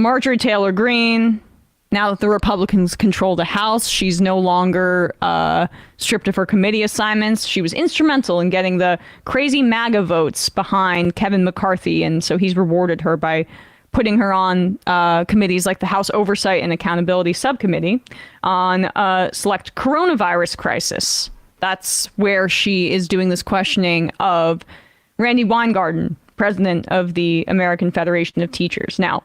Marjorie Taylor Greene, now that the Republicans control the House, she's no longer stripped of her committee assignments. She was instrumental in getting the crazy MAGA votes behind Kevin McCarthy, and so he's rewarded her by putting her on committees like the House Oversight and Accountability Subcommittee on select coronavirus crisis. That's where she is doing this questioning of Randi Weingarten, president of the American Federation of Teachers. Now,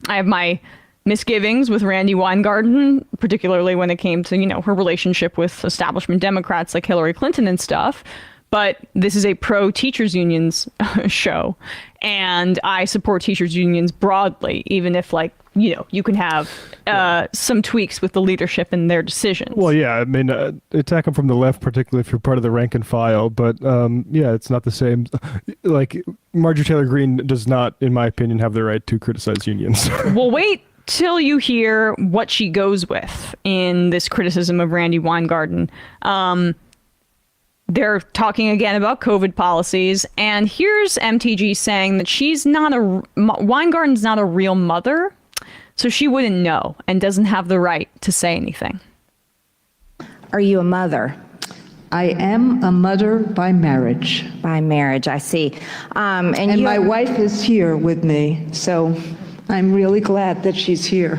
I have my misgivings with Randi Weingarten, particularly when it came to, her relationship with establishment Democrats like Hillary Clinton and stuff. But this is a pro-teachers unions show, and I support teachers unions broadly, even if, you can have some tweaks with the leadership and their decisions. Well, yeah, I mean, attack them from the left, particularly if you're part of the rank and file. But it's not the same. Like, Marjorie Taylor Greene does not, in my opinion, have the right to criticize unions. Well, wait till you hear what she goes with in this criticism of Randi Weingarten. They're talking again about COVID policies, and here's MTG saying that Weingarten's not a real mother, so she wouldn't know and doesn't have the right to say anything. Are you a mother? I am a mother by marriage. By marriage, I see. And my wife is here with me, so I'm really glad that she's here.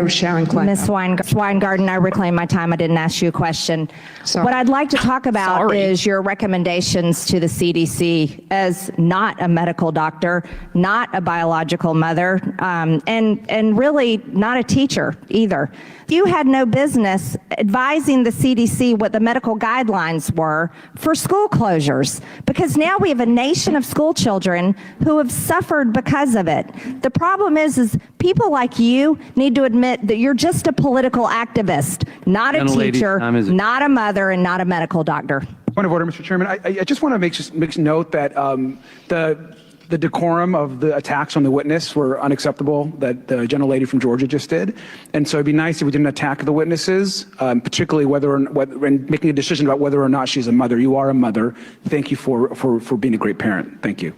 Sharon Klein. Ms. Weingarten, I reclaim my time. I didn't ask you a question. Sorry. What I'd like to talk about is your recommendations to the CDC as not a medical doctor, not a biological mother, and really not a teacher either. You had no business advising the CDC what the medical guidelines were for school closures, because now we have a nation of school children who have suffered because of it. The problem is people like you need to admit that you're just a political activist, not a teacher, not a mother, and not a medical doctor. Point of order, Mr. Chairman. I just want to make note that the decorum of the attacks on the witness were unacceptable that the gentlelady from Georgia just did. And so it'd be nice if we didn't attack the witnesses, particularly when making a decision about whether or not she's a mother. You are a mother. Thank you for being a great parent. Thank you.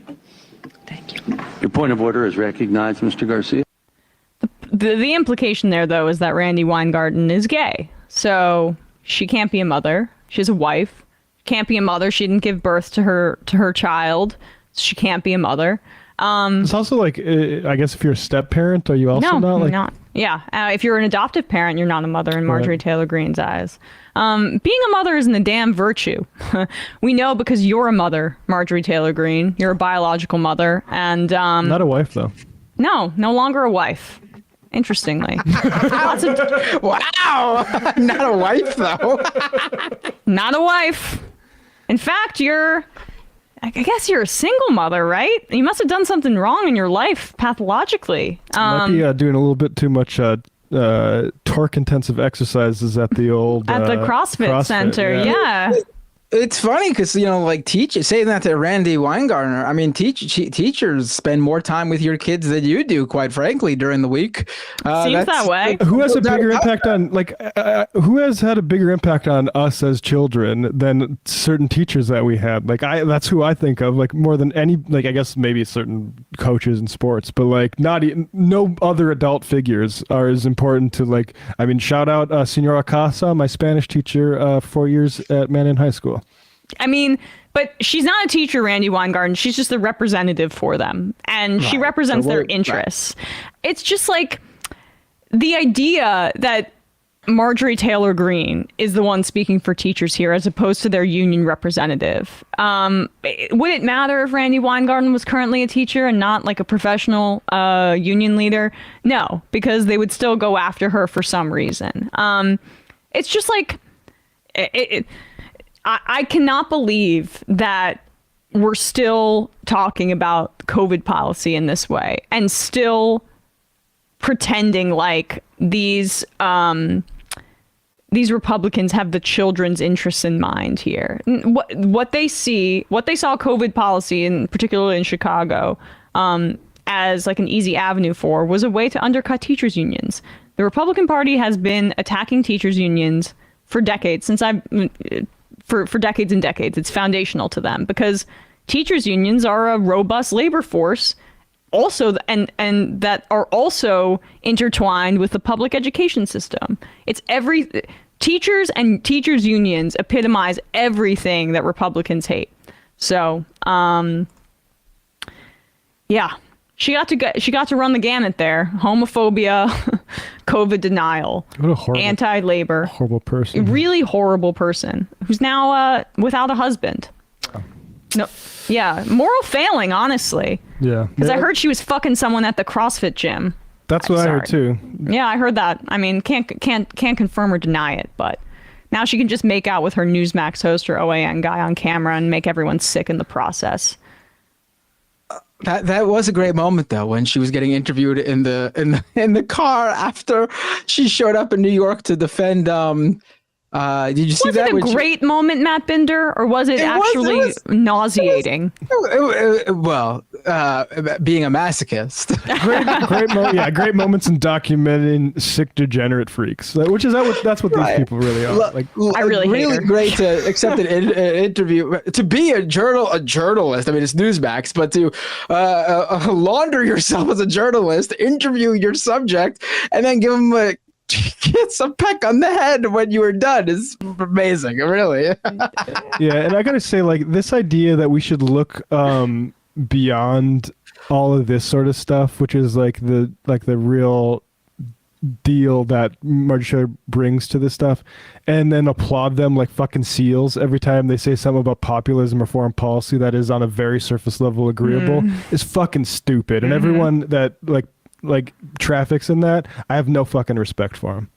Thank you. Your point of order is recognized, Mr. Garcia. The implication there, though, is that Randi Weingarten is gay. So she can't be a mother. She has a wife. Can't be a mother. She didn't give birth to her child. She can't be a mother. It's also like, I guess if you're a step parent, are you also not? No, not. Yeah. If you're an adoptive parent, you're not a mother in Marjorie Taylor Greene's eyes. Being a mother isn't a damn virtue. We know because you're a mother, Marjorie Taylor Greene. You're a biological mother. And not a wife, though. No longer a wife. Interestingly. Wow! Not a wife, though. Not a wife. In fact, I guess you're a single mother, right? You must have done something wrong in your life pathologically. Might be doing a little bit too much torque-intensive exercises at the old... At the CrossFit Center, yeah. It's funny because, teachers, saying that to Randi Weingarten, I mean, teachers spend more time with your kids than you do, quite frankly, during the week. Seems that way. Who has a bigger impact on, who has had a bigger impact on us as children than certain teachers that we had? That's who I think of, more than any, I guess maybe certain coaches in sports, but no other adult figures are as important to, shout out Senora Casa, my Spanish teacher, 4 years at Manning High School. I mean, but she's not a teacher, Randi Weingarten. She's just the representative for them. And she represents their interests. Right. It's just the idea that Marjorie Taylor Greene is the one speaking for teachers here as opposed to their union representative. Would it matter if Randi Weingarten was currently a teacher and not a professional union leader? No, because they would still go after her for some reason. It's just I cannot believe that we're still talking about COVID policy in this way and still pretending like these Republicans have the children's interests in mind here. What they saw COVID policy, and particularly in Chicago, as an easy avenue for was a way to undercut teachers' unions. The Republican Party has been attacking teachers' unions for decades, for decades and decades. It's foundational to them because teachers unions are a robust labor force also and that are also intertwined with the public education system. It's teachers and teachers unions epitomize everything that Republicans hate. So, yeah, she got to run the gamut there. Homophobia, COVID denial, what a horrible, anti-labor, horrible person. really horrible person who's now without a husband. No, yeah, moral failing, honestly. Yeah, Because I heard she was fucking someone at the CrossFit gym. that's what I heard too. Yeah, I heard that. I mean, can't confirm or deny it, but now she can just make out with her Newsmax host or OAN guy on camera and make everyone sick in the process. That was a great moment though, when she was getting interviewed in the car after she showed up in New York to defend. Did you see that? Was it a great moment, Matt Binder, or was it actually nauseating? Being a masochist. Great moments in documenting sick degenerate freaks, which is that's what these people really are. Like, I really hate her. Great to accept an interview, to be a journalist. I mean, it's Newsmax, but to launder yourself as a journalist, interview your subject, and then give them get some peck on the head when you were done is amazing, really. Yeah, and I gotta say, like, this idea that we should look beyond all of this sort of stuff, which is like the real deal that Marjorie Taylor brings to this stuff, and then applaud them like fucking seals every time they say something about populism or foreign policy that is on a very surface level agreeable, is fucking stupid. And everyone that like traffics in that, I have no fucking respect for them.